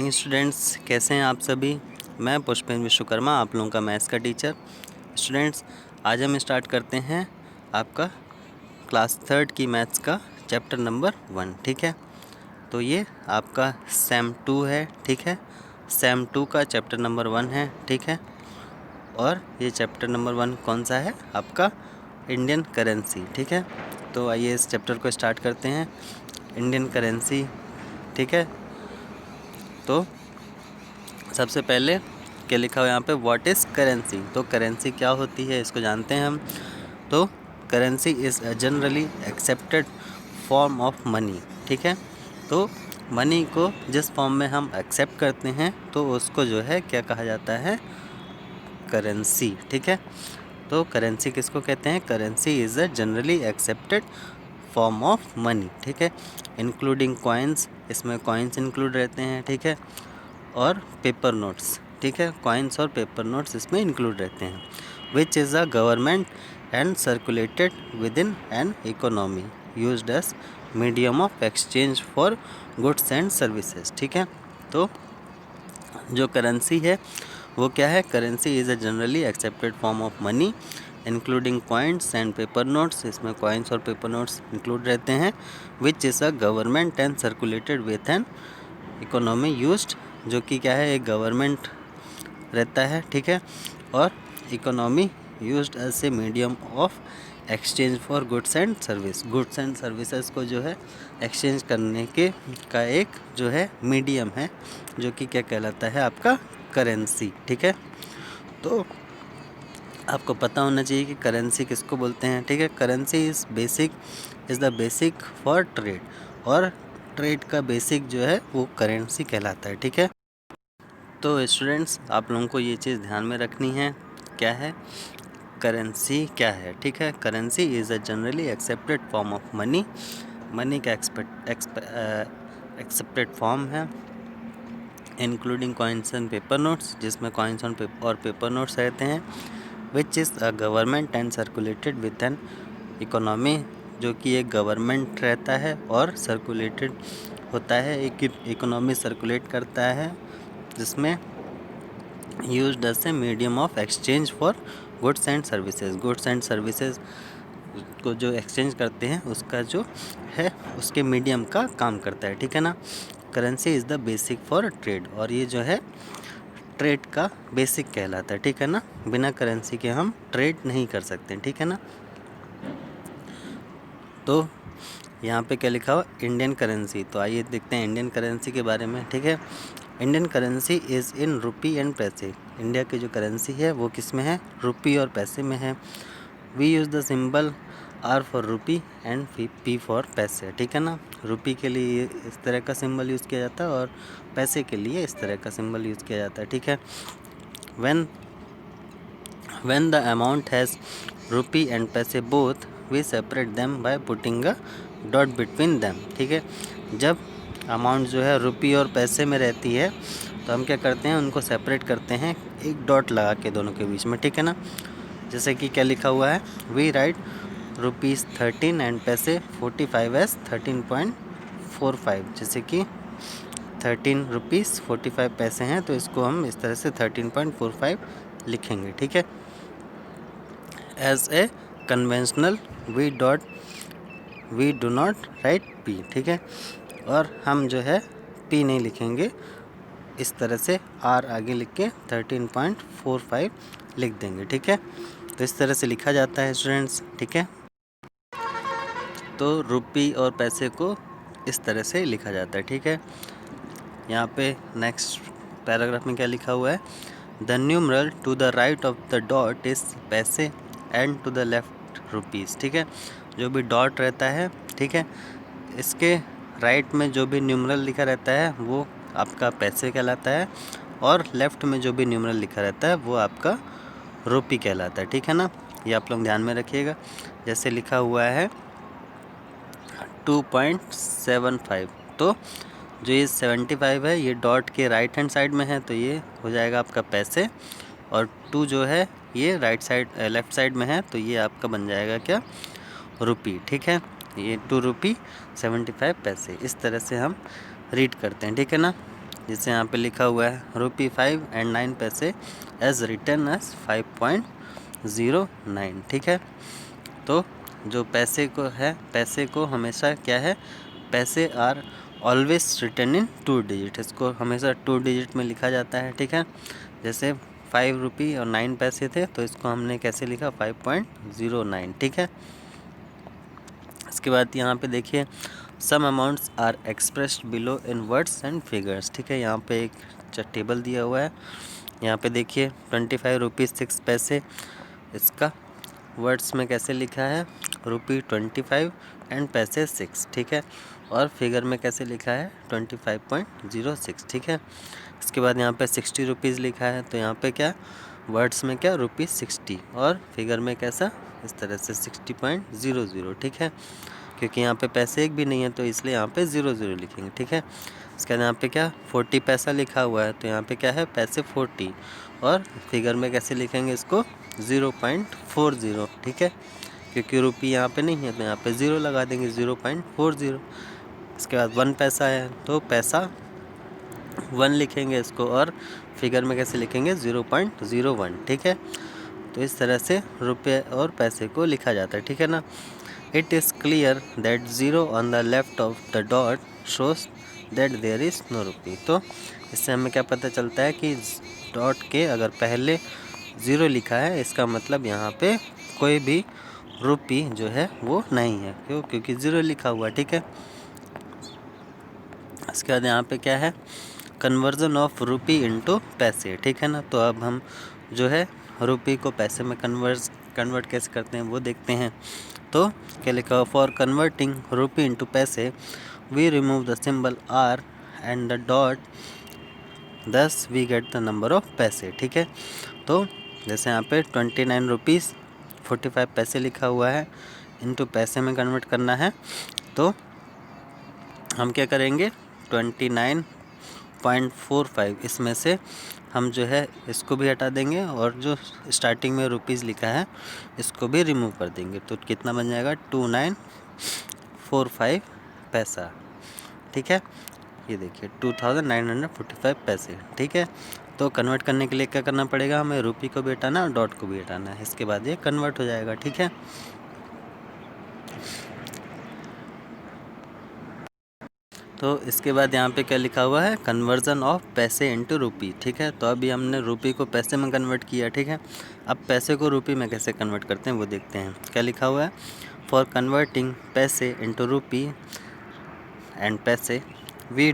Morning students, कैसे हैं आप सभी। मैं पुष्पेंद्र विश्वकर्मा, आप लोगों का मैथ्स का टीचर। स्टूडेंट्स, आज हम स्टार्ट करते हैं आपका क्लास 3 की मैथ्स का चैप्टर नंबर 1। ठीक है, तो ये आपका सेम 2 है। ठीक है, सेम 2 का चैप्टर नंबर 1 है। ठीक है, और ये चैप्टर नंबर 1 कौन सा है? आपका इंडियन करेंसी। ठीक है, तो आइए इस चैप्टर को स्टार्ट करते हैं। Indian currency. ठीक है, तो सबसे पहले क्या लिखा हुआ है यहाँ पे? What is currency. तो करेंसी क्या होती है इसको जानते हैं हम। तो currency is a generally accepted form of money. ठीक है, तो मनी को जिस फॉर्म में हम एक्सेप्ट करते हैं तो उसको जो है क्या कहा जाता है? करेंसी। ठीक है, तो करेंसी किसको कहते हैं? Currency is a generally accepted form of money. ठीक है, इंक्लूडिंग कॉइन्स, इसमें कॉइन्स इंक्लूड रहते हैं। ठीक है, और पेपर नोट्स। ठीक है, कॉइन्स और पेपर नोट्स इसमें इंक्लूड रहते हैं। Which is a government and circulated with in an economy used as medium of exchange for goods and services. ठीक है, तो जो करेंसी है वो क्या है? Currency is a generally accepted form of money including coins and paper notes, इसमें coins और पेपर नोट्स इंक्लूड रहते हैं। Which is a government and circulated with an economy used, जो कि क्या है? एक गवर्नमेंट रहता है। ठीक है, और economy used as a medium of exchange for goods and service. Goods and services को जो है एक्सचेंज करने के का एक जो है मीडियम है, जो कि क्या कहलाता है? आपका करेंसी। ठीक है, तो आपको पता होना चाहिए कि करेंसी किसको बोलते हैं। ठीक है, currency is the basic for trade, और ट्रेड का बेसिक जो है वो करेंसी कहलाता है। ठीक है, तो स्टूडेंट्स आप लोगों को ये चीज़ ध्यान में रखनी है। क्या है? करेंसी क्या है? ठीक है, currency is a generally accepted form of money. Money का एक्सेप्टेड फॉर्म है, including coins and paper notes, जिसमें कॉइन्स और पेपर नोट्स रहते हैं। Which is a government and circulated with an economy, जो कि एक गवर्नमेंट रहता है और सर्कुलेटेड होता है, एक इकोनॉमी सर्कुलेट करता है, जिसमें used as a medium of exchange for goods and services. Goods and services को जो एक्सचेंज करते हैं उसका जो है उसके मीडियम का काम करता है। ठीक है ना, currency is the basic for trade, और ये जो है ट्रेड का बेसिक कहलाता है। ठीक है ना, बिना करेंसी के हम ट्रेड नहीं कर सकते। ठीक है ना, तो यहाँ पे क्या लिखा हुआ? Indian currency. तो आइए देखते हैं इंडियन करेंसी के बारे में। ठीक है, Indian currency is in rupee and पैसे। इंडिया की जो करेंसी है वो किस में है? रुपी और पैसे में है। We use the symbol R for rupee and P for paise. ठीक है ना, रुपी के लिए इस तरह का सिंबल यूज़ किया जाता है और पैसे के लिए इस तरह का सिंबल यूज़ किया जाता है। ठीक है, when the amount has rupee and पैसे both, we separate them by putting a dot between them। ठीक है, जब अमाउंट जो है रुपी और पैसे में रहती है तो हम क्या करते हैं? उनको सेपरेट करते हैं एक डॉट लगा के दोनों के बीच में। ठीक है ना, जैसे कि क्या लिखा हुआ है? वी राइट ₹13 एंड पैसे 45 एज 13.45। जैसे कि 13 रुपीज़ 45 पैसे हैं, तो इसको हम इस तरह से 13.45 लिखेंगे। ठीक है, as a conventional we do not write P. ठीक है, और हम जो है पी नहीं लिखेंगे, इस तरह से आर आगे लिख के 13.45 लिख देंगे। ठीक है, तो इस तरह से लिखा जाता है स्टूडेंट्स। ठीक है, तो रुपी और पैसे को इस तरह से लिखा जाता है। ठीक है, यहाँ पे नेक्स्ट पैराग्राफ में क्या लिखा हुआ है? The numeral to the right of the dot is paise and to the left rupees. ठीक है, जो भी डॉट रहता है, ठीक है, इसके राइट में जो भी न्यूमरल लिखा रहता है वो आपका पैसे कहलाता है, और लेफ़्ट में जो भी न्यूमरल लिखा रहता है वो आपका रुपी कहलाता है। ठीक है ना, ये आप लोग ध्यान में रखिएगा। जैसे लिखा हुआ है 2.75, तो जो ये 75 है ये डॉट के राइट हैंड साइड में है, तो ये हो जाएगा आपका पैसे, और 2 जो है ये लेफ़्ट साइड में है, तो ये आपका बन जाएगा क्या? रुपी। ठीक है, ये 2 रुपी 75 पैसे, इस तरह से हम रीड करते हैं। ठीक है ना, जिसे यहाँ पे लिखा हुआ है ₹5 and 9 पैसे एज रिटर्न एज 5.09। ठीक है, तो जो पैसे को है, पैसे को हमेशा क्या है, paise are always return in 2 digit, इसको हमेशा 2 डिजिट में लिखा जाता है। ठीक है, जैसे ₹5 और 9 पैसे थे तो इसको हमने कैसे लिखा, 5.09। ठीक है, इसके बाद यहाँ पे देखिए some amounts are expressed below in words and figures. ठीक है, यहाँ पे एक टेबल दिया हुआ है, यहाँ पे देखिए ₹25.06, इसका वर्ड्स में कैसे लिखा है, ₹25 एंड पैसे 6। ठीक है, और फिगर में कैसे लिखा है, 25.06। ठीक है, इसके बाद यहाँ पे ₹60 लिखा है, तो यहाँ पे क्या वर्ड्स में क्या ₹60 और फिगर में कैसा, इस तरह से 60.00। ठीक है, क्योंकि यहाँ पे पैसे एक भी नहीं है तो इसलिए यहाँ पे 00 लिखेंगे। ठीक है, इसके बाद यहाँ पे क्या 40 पैसा लिखा हुआ है, तो यहाँ पे क्या है पैसे 40 और फिगर में कैसे लिखेंगे इसको 0.40। ठीक है, क्योंकि रुपये यहाँ पे नहीं है तो यहाँ पे 0 लगा देंगे 0.40। इसके बाद 1 पैसा है तो पैसा 1 लिखेंगे इसको और फिगर में कैसे लिखेंगे 0.01। ठीक है, तो इस तरह से रुपये और पैसे को लिखा जाता है। ठीक है ना। It is clear that 0 on the left of the dot shows that there is no rupee. तो इससे हमें क्या पता चलता है कि डॉट के अगर पहले 0 लिखा है इसका मतलब यहाँ पे कोई भी रुपी जो है वो नहीं है, क्यों, क्योंकि 0 लिखा हुआ। ठीक है, इसके बाद यहाँ पे क्या है कन्वर्जन ऑफ रुपी इनटू पैसे। ठीक है ना, तो अब हम जो है रुपी को पैसे में कन्वर्ट कैसे करते हैं वो देखते हैं। तो क्या लिखा हुआ, for converting rupee into paise we remove the symbol R and the dot, thus we get the number of paise. ठीक है, तो जैसे यहाँ पे 29 रुपीज़ 45 पैसे लिखा हुआ है, इनटू पैसे में कन्वर्ट करना है तो हम क्या करेंगे 29.45 इसमें से हम जो है इसको भी हटा देंगे और जो स्टार्टिंग में रुपीज़ लिखा है इसको भी रिमूव कर देंगे, तो कितना बन जाएगा 2945 पैसा। ठीक है, ये देखिए 2945 पैसे। ठीक है, तो कन्वर्ट करने के लिए क्या करना पड़ेगा, हमें रुपी को भी हटाना और डॉट को भी हटाना है, इसके बाद ये कन्वर्ट हो जाएगा। ठीक है, तो इसके बाद यहाँ पे क्या लिखा हुआ है कन्वर्जन ऑफ पैसे इनटू रुपी। ठीक है, तो अभी हमने रुपी को पैसे में कन्वर्ट किया। ठीक है, अब पैसे को रुपी में कैसे कन्वर्ट करते हैं वो देखते हैं। क्या लिखा हुआ है, for converting paise into rupee and paise we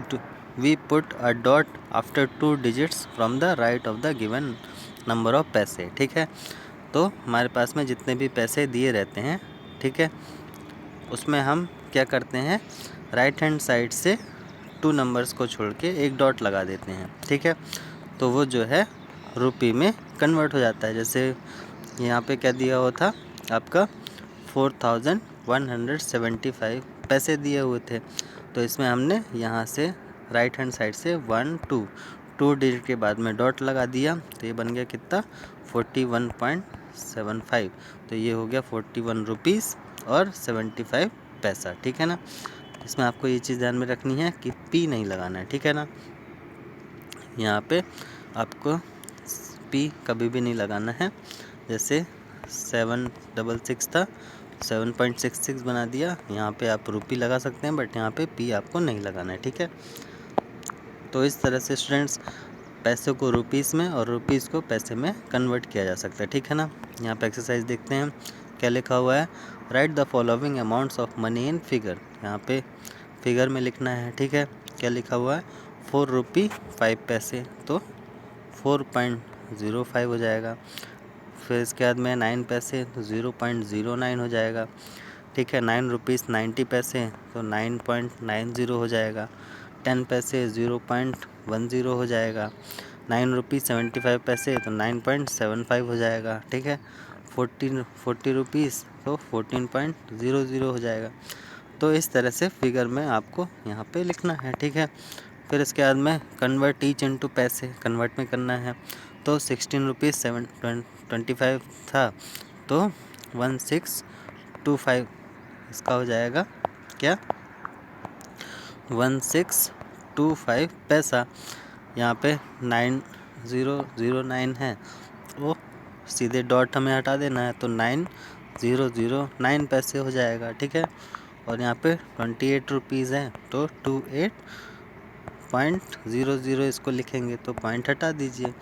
put a dot after 2 digits from the right of the given number of paise. ठीक है, तो हमारे पास में जितने भी पैसे दिए रहते हैं, ठीक है, उसमें हम क्या करते हैं राइट हैंड साइड से 2 नंबर्स को छोड़ के एक डॉट लगा देते हैं। ठीक है, तो वो जो है रुपी में कन्वर्ट हो जाता है। जैसे यहाँ पे क्या दिया हुआ था आपका 4175 पैसे दिए हुए थे, तो इसमें हमने यहाँ से राइट हैंड साइड से 2 डिजिट के बाद में डॉट लगा दिया, तो ये बन गया कितना 41.75, तो ये हो गया 41 रुपीज़ और 75 पैसा। ठीक है ना, इसमें आपको ये चीज़ ध्यान में रखनी है कि पी नहीं लगाना है। ठीक है ना, यहाँ पे आपको पी कभी भी नहीं लगाना है। जैसे 766 था 7.66 बना दिया, यहाँ पे आप रुपी लगा सकते हैं बट यहाँ पे पी आपको नहीं लगाना है। ठीक है, तो इस तरह से स्टूडेंट्स पैसे को रुपीज़ में और रुपीज़ को पैसे में कन्वर्ट किया जा सकता है। ठीक है ना, यहाँ पे एक्सरसाइज देखते हैं क्या लिखा हुआ है, right the following amounts of money in figure. यहाँ पे फिगर में लिखना है। ठीक है, क्या लिखा हुआ है 4 रुपी 5 पैसे, तो 4.05 हो जाएगा। फिर इसके बाद में 9 पैसे तो 0.09 हो जाएगा। ठीक है, 9 रुपीज़ 90 पैसे तो 9.90 हो जाएगा। 10 पैसे 0.10 हो जाएगा। 9 रुपीज़ 75 पैसे तो 9.75 हो जाएगा। ठीक है, 40 रुपीज़ तो 14.00 हो जाएगा। तो इस तरह से फिगर में आपको यहाँ पे लिखना है। ठीक है, फिर इसके बाद में कन्वर्ट ईच इनटू पैसे कन्वर्ट में करना है, तो 16 रुपीज़ 725 था तो 1625 इसका हो जाएगा क्या 1625 पैसा। यहाँ पे 9009 है, वो सीधे डॉट हमें हटा देना है, तो 9009 पैसे हो जाएगा, ठीक है। और यहाँ पे 28 रुपीज़ है, तो 28.00 इसको लिखेंगे, तो पॉइंट हटा दीजिए,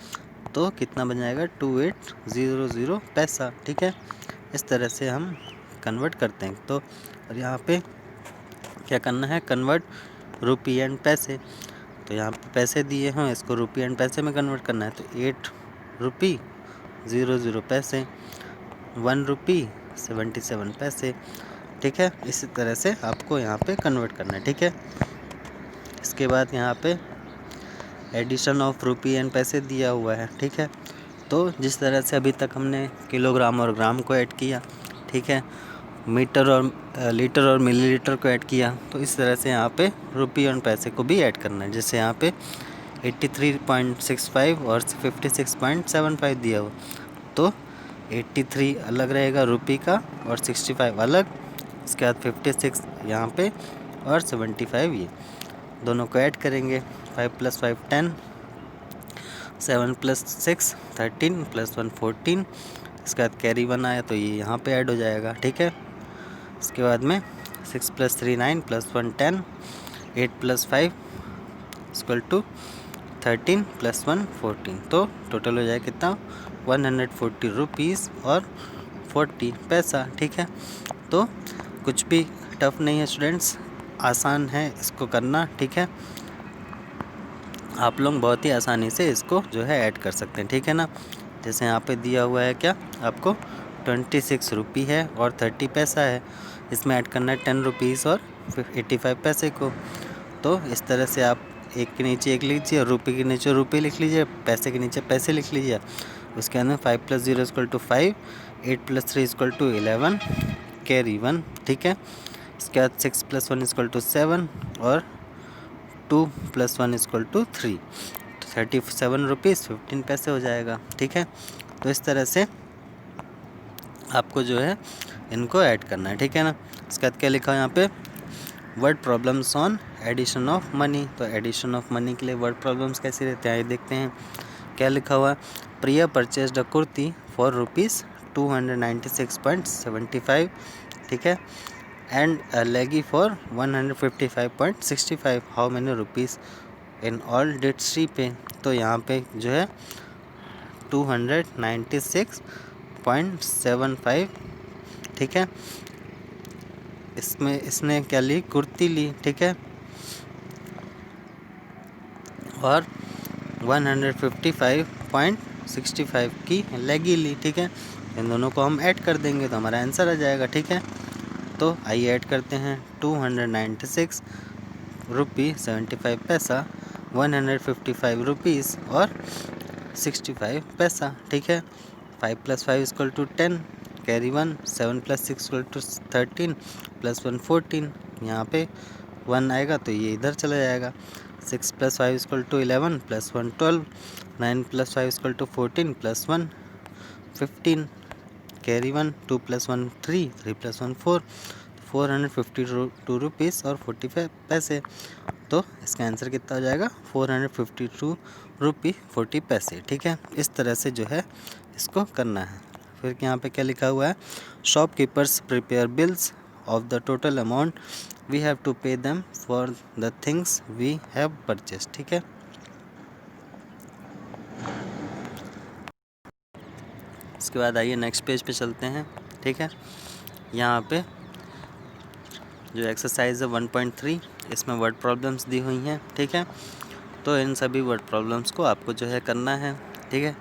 तो कितना बन जाएगा 2800 पैसा, ठीक है। इस तरह से हम कन्वर्ट करते हैं। तो और यहाँ पे क्या करना है, कन्वर्ट रुपी एंड पैसे। तो यहाँ पे पैसे दिए हैं, इसको रुपी एंड पैसे में कन्वर्ट करना है, तो 8 रुपी 00 पैसे, 1 रुपी 77 पैसे, ठीक है। इसी तरह से आपको यहाँ पे कन्वर्ट करना है, ठीक है। इसके बाद यहाँ पे एडिशन ऑफ रुपी एंड पैसे दिया हुआ है, ठीक है। तो जिस तरह से अभी तक हमने किलोग्राम और ग्राम को ऐड किया, ठीक है, मीटर और लीटर और मिलीलीटर को ऐड किया, तो इस तरह से यहाँ पे रुपी और पैसे को भी ऐड करना है। जैसे यहाँ पे 83.65 और 56.75 दिया हुआ, तो 83 अलग रहेगा रुपी का और 65 अलग, इसके बाद 56 यहाँ पे और 75 ये दोनों को ऐड करेंगे। 5 + 5 10, 7 + 6 13 + 1 14, इसके बाद कैरी 1 आया तो ये यहाँ पे ऐड हो जाएगा, ठीक है। इसके बाद में 6 + 3 9 + 1 10, 8 + 5 = 13 + 1 14, तो टोटल हो जाएगा कितना 140 रुपीज़ और 40 पैसा, ठीक है। तो कुछ भी टफ नहीं है स्टूडेंट्स, आसान है इसको करना, ठीक है। आप लोग बहुत ही आसानी से इसको जो है ऐड कर सकते हैं, ठीक है ना। जैसे यहाँ पे दिया हुआ है क्या आपको 26 रुपी है और 30 पैसा है, इसमें ऐड करना है 10 रुपीज़ और 85 पैसे को। तो इस तरह से आप एक के नीचे एक लिख लीजिए, रुपये के नीचे रुपये लिख लीजिए, पैसे के नीचे पैसे लिख लीजिए। उसके अंदर 5 + 0 = 5, 8 + 3 = 11, कैरी 1, ठीक है। इसके बाद 6 + 1 = 7 और 2 + 1 = 3, 37 रुपीज़ 15 पैसे हो जाएगा, ठीक है। तो इस तरह से आपको जो है इनको ऐड करना है, ठीक है ना। इसके बाद क्या लिखा है यहाँ पे, word problems on addition of money. तो एडिशन ऑफ मनी के लिए वर्ड प्रॉब्लम्स कैसे रहते हैं ये देखते हैं। क्या लिखा हुआ है, प्रिया परचेस्ड अ कुर्ती फॉर ₹296.75, ठीक है, एंड अ लेगी for 155.65, how many rupees in all did she पे। तो यहाँ पे जो है 296.75, ठीक है। इसमें इसने क्या ली, कुर्ती ली, ठीक है, और 155.65 की लेगी ली, ठीक है। इन दोनों को हम ऐड कर देंगे तो हमारा आंसर आ जाएगा, ठीक है। तो आइए ऐड करते हैं, 296 रुपी 75 पैसा, 155 रुपीज़ और 65 पैसा, ठीक है। 5 + 5 = 10, कैरी 1, 7 + 6 = 13 + 1 14, यहाँ पे 1 आएगा तो ये इधर चला जाएगा। 6 + 5 = 11 + 1 12, 9 + 5 = 14 + 1 15, कैरी 1, 2 + 1 3, 3 + 1 4, 452 रुपीज़ और 45 पैसे। तो इसका आंसर कितना हो जाएगा 452 रुपी 40 पैसे, ठीक है। इस तरह से जो है इसको करना है। फिर यहाँ पे क्या लिखा हुआ है, shopkeepers prepare bills of the total amount we have to pay them for the things we have purchase, ठीक है। इसके बाद आइए नेक्स्ट पेज पे चलते हैं, ठीक है। यहाँ पे जो एक्सरसाइज है 1.3, इसमें वर्ड प्रॉब्लम्स दी हुई हैं, ठीक है। तो इन सभी वर्ड प्रॉब्लम्स को आपको जो है करना है, ठीक है।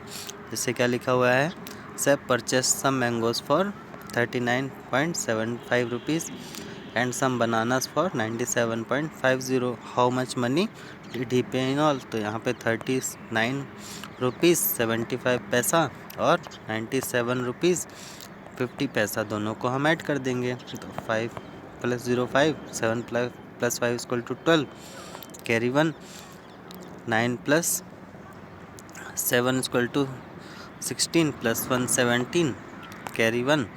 जैसे क्या लिखा हुआ है, सेब purchase some mangoes for 39.75 rupees and some bananas for 97.50, how much money did he pay in all. तो यहाँ पे 39 रुपीज़ 75 पैसा और 97 रुपीज़ 50 पैसा दोनों को हम ऐड कर देंगे। तो 5 + 0 5, 7 + 5 = 12, कैरी 1, 9 + 7 = 16 + 1 17, कैरी 1,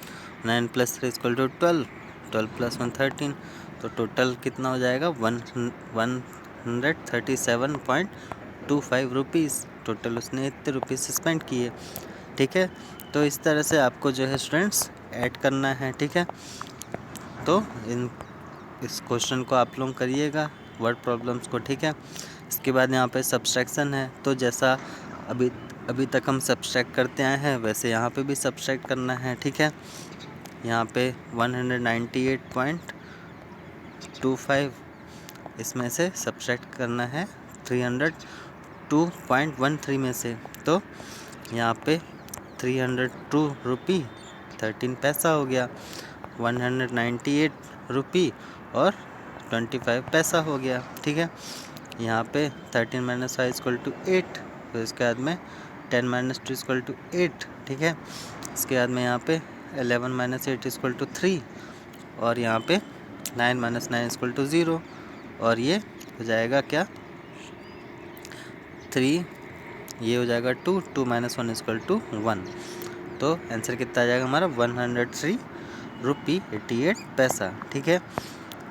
9 + 3 = 12, 12 + 1 13। तो टोटल कितना हो जाएगा 137.25 25 रुपीज़, टोटल उसने इतने रुपीज़ स्पेंड किए। ठीक है, तो इस तरह से आपको जो है स्टूडेंट्स ऐड करना है। ठीक है, तो इस क्वेश्चन को आप लोग करिएगा वर्ड प्रॉब्लम्स को। ठीक है, इसके बाद यहाँ पे सब्सट्रैक्शन है, तो जैसा अभी तक हम सब्सट्रैक्ट करते आए हैं वैसे यहाँ पे भी सब्सट्रैक्ट करना है। ठीक है, यहाँ पे 198.25 इसमें से सब्सट्रैक्ट करना है 302.13 में से, तो यहाँ पे 302 रुपी 13 पैसा हो गया, 198 रुपी और 25 पैसा हो गया। ठीक है, यहाँ पे 13 - 5 = 8, फिर इसके बाद में 10 - 2 = 8। ठीक है, इसके बाद में यहाँ पे 11 - 8 = 3 और यहाँ पे 9 - 9 = 0 और ये हो जाएगा क्या 3, ये हो जाएगा 2, 2 - 1 = 1। तो आंसर कितना आ जाएगा हमारा 103 रुपी 88 पैसा। ठीक है,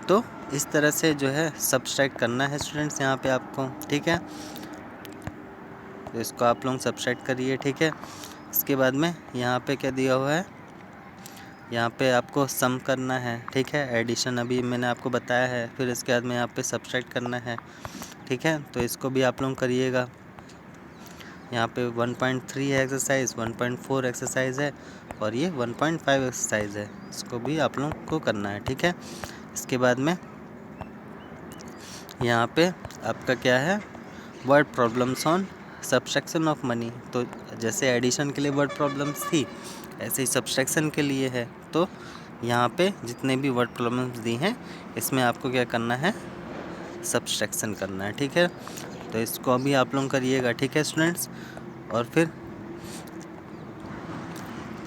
तो इस तरह से जो है सब्सट्रैक्ट करना है स्टूडेंट्स यहाँ पे आपको। ठीक है, तो इसको आप लोग सब्सट्रैक्ट करिए। ठीक है, इसके बाद में यहाँ पे क्या दिया हुआ है, यहाँ पे आपको सम करना है। ठीक है, एडिशन अभी मैंने आपको बताया है, फिर इसके बाद में यहाँ पे सब्सट्रैक्ट करना है। ठीक है, तो इसको भी आप लोग करिएगा। यहाँ पे 1.3 है एक्सरसाइज, 1.4 एक्सरसाइज है और ये 1.5 एक्सरसाइज है, इसको भी आप लोग को करना है। ठीक है, इसके बाद में यहाँ पे आपका क्या है word problems on subtraction of money. तो जैसे एडिशन के लिए वर्ड प्रॉब्लम्स थी ऐसे ही सब्सट्रैक्शन के लिए है। तो यहाँ पे जितने भी वर्ड प्रॉब्लम्स दी हैं इसमें आपको क्या करना है सब्सट्रैक्शन करना है। ठीक है, तो इसको अभी आप लोग करिएगा। ठीक है स्टूडेंट्स, और फिर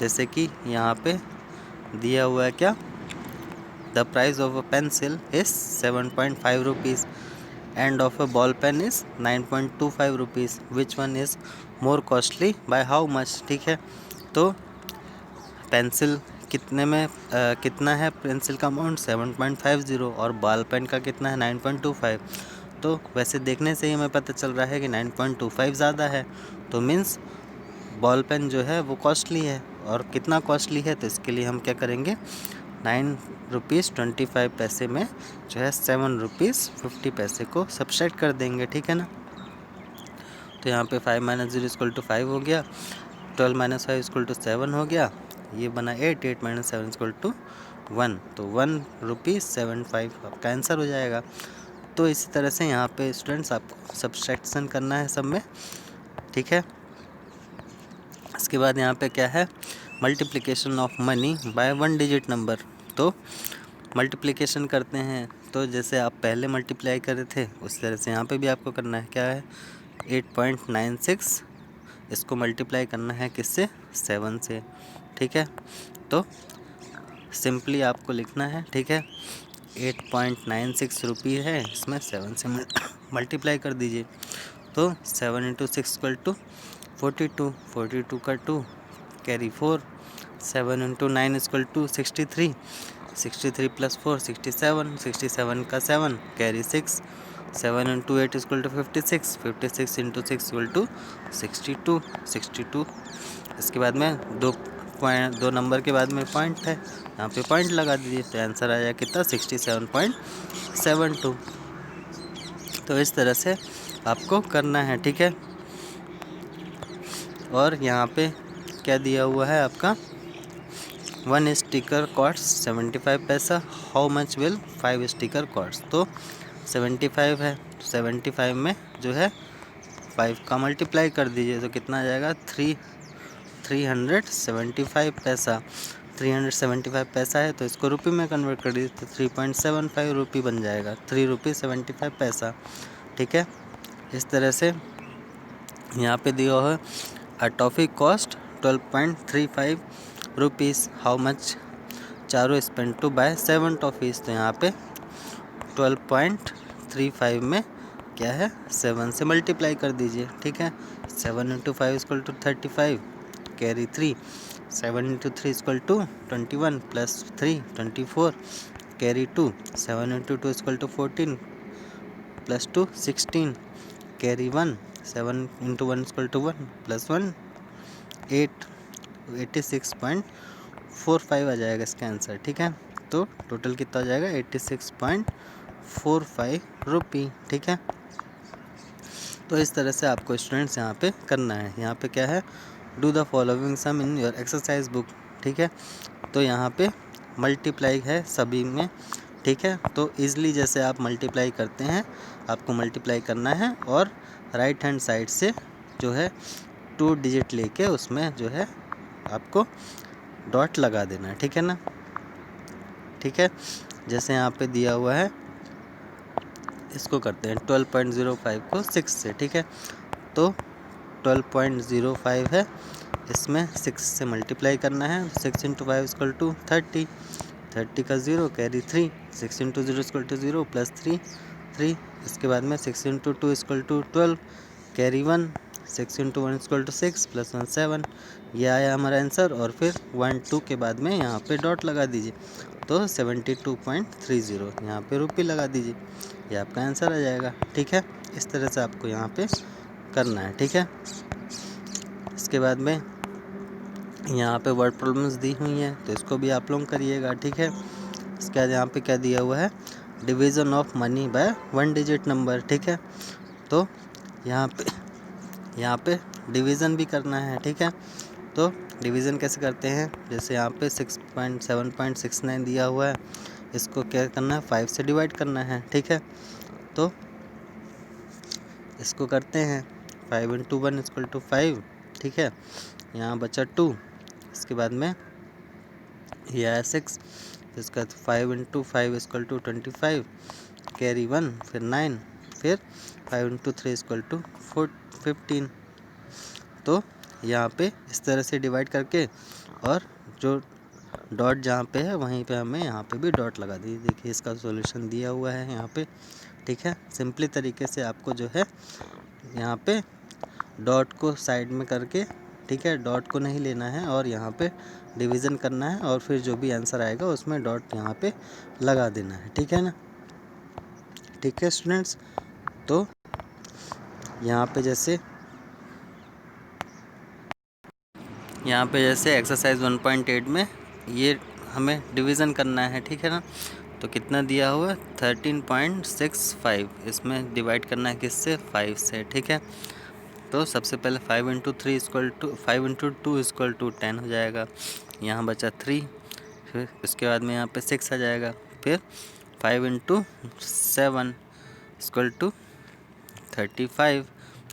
जैसे कि यहाँ पे दिया हुआ है क्या the price of a pencil is 7.5 rupees and of a ball pen is 9.25 rupees, which one is more costly by how much. ठीक है, तो पेंसिल कितने में कितना है पेंसिल का अमाउंट 7.50 और बॉल पेन का कितना है 9.25। तो वैसे देखने से ही हमें पता चल रहा है कि 9.25 ज़्यादा है, तो मीन्स बॉल पेन जो है वो कॉस्टली है। और कितना कॉस्टली है तो इसके लिए हम क्या करेंगे 9.25 रुपीज़ में जो है 7.50 रुपीज़ को सब्सट्रैक्ट कर देंगे। ठीक है ना, तो यहाँ पे 5 - 0 = 5 हो गया, 12 - 5 = 7 हो गया, ये बना 8, 8 - 7 = 1, तो 1.75 आपका आंसर हो जाएगा। तो इसी तरह से यहाँ पे स्टूडेंट्स आपको सब्सट्रैक्शन करना है सब में। ठीक है, इसके बाद यहाँ पे क्या है multiplication of money by 1 digit number. तो मल्टीप्लिकेशन करते हैं, तो जैसे आप पहले मल्टीप्लाई करे थे उस तरह से यहाँ पे भी आपको करना है। क्या है 8.96, इसको मल्टीप्लाई करना है किससे 7 से। ठीक है, तो सिंपली आपको लिखना है। ठीक है, 8.96 रुपी है, इसमें 7 से मल्टीप्लाई कर दीजिए, तो 7 × 6 = 42, 42 का 2 कैरी 4, 7 × 9 = 63, 63 + 4 67, 67 का 7 कैरी 6, 7 × 8 = 56, 56 × 6 = 62, 62। इसके बाद में दो नंबर के बाद में पॉइंट है, यहाँ पे पॉइंट लगा दीजिए, तो आंसर आ जाएगा कितना 67.72। तो इस तरह से आपको करना है। ठीक है, और यहाँ पे क्या दिया हुआ है आपका 1 स्टिकर कॉस्ट 75 पैसा, how much will 5 sticker cost. तो 75 है, 75 में जो है 5 का मल्टीप्लाई कर दीजिए, तो कितना आ जाएगा 375 पैसा। 375 पैसा है तो इसको रुपये में कन्वर्ट कर दीजिए, तो 3.75 रुपी बन जाएगा, 3 रुपये 75 पैसा। ठीक है, इस तरह से यहाँ पे दिया हुआ है a toffee cost 12.35 rupees, how much चारों स्पेंड टू बाय 7 टॉफ़ीज़। तो यहाँ पे 12.35 में क्या है 7 से मल्टीप्लाई कर दीजिए। ठीक है, 7 × 5 = 35 carry 3, 7 × 3 = 21 plus 3 24 carry 2, 7 × 2 = 14 plus 2 16 carry 1, 7 into 1 equal to 1 plus 1 8 86.45 आ जाएगा इसका आंसर। ठीक है, तो टोटल कितना हो जाएगा 86.45 रुपी। ठीक है, तो इस तरह से आपको स्टूडेंट्स यहाँ पे करना है। यहाँ पे क्या है, do the following sum in your exercise book. ठीक है, तो यहाँ पे मल्टीप्लाई है सभी में। ठीक है, तो ईज़िली जैसे आप मल्टीप्लाई करते हैं आपको मल्टीप्लाई करना है और राइट हैंड साइड से जो है 2 डिजिट लेके उसमें जो है आपको डॉट लगा देना है। ठीक है ना। ठीक है, जैसे यहाँ पे दिया हुआ है इसको करते हैं 12.05 को 6 से। ठीक है, तो 12.05 है, इसमें 6 से मल्टीप्लाई करना है। 6 इंटू 5 इक्वल टू 30, 30 का 0 carry 3, 6 into 0 equal to 0 plus 3 3। इसके बाद में 6 into 2 equal to 12 carry 1, 6 into 1 equal to 6 plus 1 7। ये आया हमारा आंसर और फिर 1 2 के बाद में यहाँ पे डॉट लगा दीजिए, तो 72.30 यहाँ पे रुपये लगा दीजिए, ये आपका आंसर आ जाएगा। ठीक है, इस तरह से आपको यहाँ पे करना है। ठीक है, इसके बाद में यहाँ पे वर्ड प्रॉब्लम्स दी हुई हैं तो इसको भी आप लोग करिएगा। ठीक है, इसके बाद यहाँ पे क्या दिया हुआ है, division of money by 1 digit number. ठीक है, तो यहाँ पे डिवीज़न भी करना है। ठीक है, तो डिवीज़न कैसे करते हैं, जैसे यहाँ पे 6.7.69 दिया हुआ है, इसको क्या करना है 5 से डिवाइड करना है। ठीक है, तो इसको करते हैं 5 इंटू 1 इक्वल टू 5। ठीक है, यहाँ बचा 2, इसके बाद में ये आया 6, इसका 5 इंटू 5 इक्वल टू 25 कैरी 1, फिर 9, फिर 5 इंटू 3 इक्वल टू 15। तो यहाँ पे इस तरह से डिवाइड करके और जो डॉट जहाँ पे है वहीं पे हमें यहाँ पे भी डॉट लगा दीजिए। देखिए इसका सॉल्यूशन दिया हुआ है यहाँ पे। ठीक है, सिंपली तरीके से आपको जो है यहाँ पे डॉट को साइड में करके, ठीक है, डॉट को नहीं लेना है और यहाँ पे डिवीज़न करना है और फिर जो भी आंसर आएगा उसमें डॉट यहाँ पे लगा देना है। ठीक है ना। ठीक है स्टूडेंट्स, तो यहाँ पे जैसे एक्सरसाइज 1.8 में ये हमें डिवीज़न करना है। ठीक है ना, तो कितना दिया हुआ 13.65, इसमें डिवाइड करना है किससे 5 से। ठीक है, तो सबसे पहले 5 into 3 equal to 5 into 2 equal to 10 हो जाएगा, यहाँ बचा 3, फिर इसके बाद में यहाँ पे 6 आ जाएगा, फिर 5 इंटू 7 इक्वल टू 35।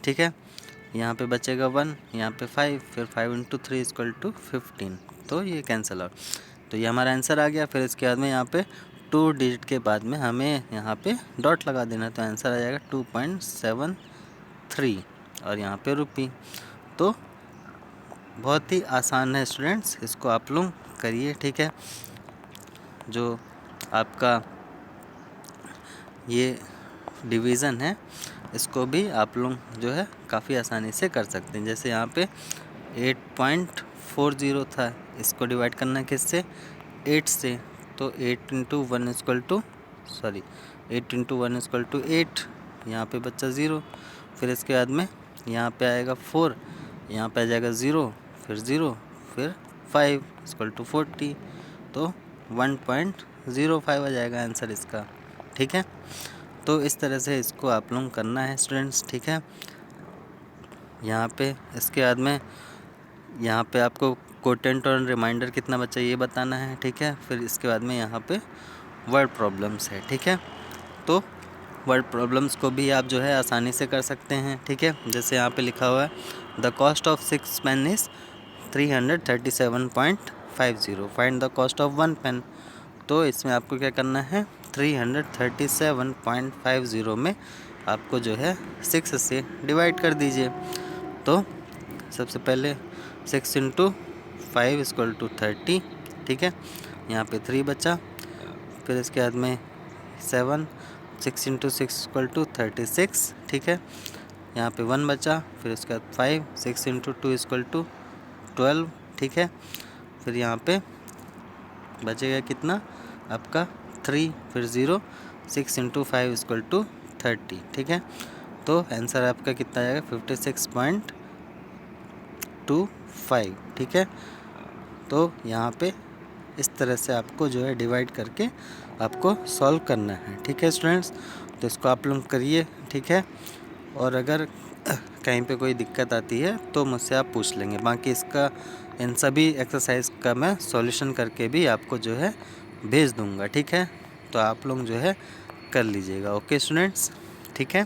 ठीक है, यहाँ पे बचेगा 1, यहाँ पे 5, फिर 5 इंटू 3 इक्वल टू 15, तो ये कैंसिल आउट, तो ये हमारा आंसर आ गया। फिर इसके बाद में यहाँ पे 2 डिजिट के बाद में हमें यहाँ पे डॉट लगा देना, तो आंसर आ जाएगा 2.73 और यहाँ पे रुपी। तो बहुत ही आसान है स्टूडेंट्स, इसको आप लोग करिए। ठीक है, जो आपका ये डिवीज़न है इसको भी आप लोग जो है काफ़ी आसानी से कर सकते हैं। जैसे यहाँ पे 8.40 था, इसको डिवाइड करना किससे 8 से, तो 8 इंटू 1 इक्वल टू 8, यहाँ पे बच्चा 0, फिर इसके बाद में यहाँ पे आएगा 4, यहाँ पे आ जाएगा 0, फिर 0, फिर 5 इक्वल टू 40, तो 1.05 आ जाएगा आंसर इसका। ठीक है, तो इस तरह से इसको आप लोग करना है स्टूडेंट्स। ठीक है, यहाँ पे इसके बाद में यहाँ पे आपको कोटेंट और रिमाइंडर कितना बचा ये बताना है। ठीक है, फिर इसके बाद में यहाँ पे वर्ड प्रॉब्लम्स है। ठीक है, तो वर्ड प्रॉब्लम्स को भी आप जो है आसानी से कर सकते हैं। ठीक है, जैसे यहाँ पे लिखा हुआ है the cost of 6 pen is 337.50, find the cost of 1 pen. तो इसमें आपको क्या करना है 337.50 में आपको जो है 6 से डिवाइड कर दीजिए। तो सबसे पहले 6 इंटू 5 इक्वल टू 30। ठीक है, यहाँ पे 3 बचा, फिर इसके बाद में 7, 6 इंटू 6 इक्वल टू 36। ठीक है, यहाँ पे 1 बचा, फिर उसके बाद 5, 6 इंटू 2 इक्वल टू 12। ठीक है, फिर यहाँ पे बचेगा कितना आपका 3, फिर 0, 6 इंटू 5 इक्वल टू 30। ठीक है, तो आंसर आपका कितना आएगा 56.25, ठीक है। तो यहाँ पे इस तरह से आपको जो है डिवाइड करके आपको सॉल्व करना है, ठीक है स्टूडेंट्स। तो इसको आप लोग करिए, ठीक है। और अगर कहीं पे कोई दिक्कत आती है तो मुझसे आप पूछ लेंगे। बाकी इसका इन सभी एक्सरसाइज का मैं सॉल्यूशन करके भी आपको जो है भेज दूंगा, ठीक है। तो आप लोग जो है कर लीजिएगा, ओके स्टूडेंट्स, ठीक है।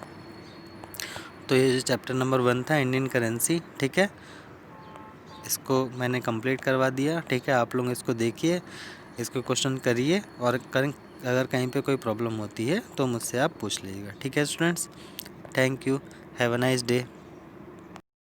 तो ये जो चैप्टर नंबर 1 था इंडियन करेंसी, ठीक है, इसको मैंने कंप्लीट करवा दिया, ठीक है। आप लोग इसको देखिए, इसको क्वेश्चन करिए, और अगर कहीं पे कोई प्रॉब्लम होती है तो मुझसे आप पूछ लीजिएगा, ठीक है students. Thank you, have a nice day.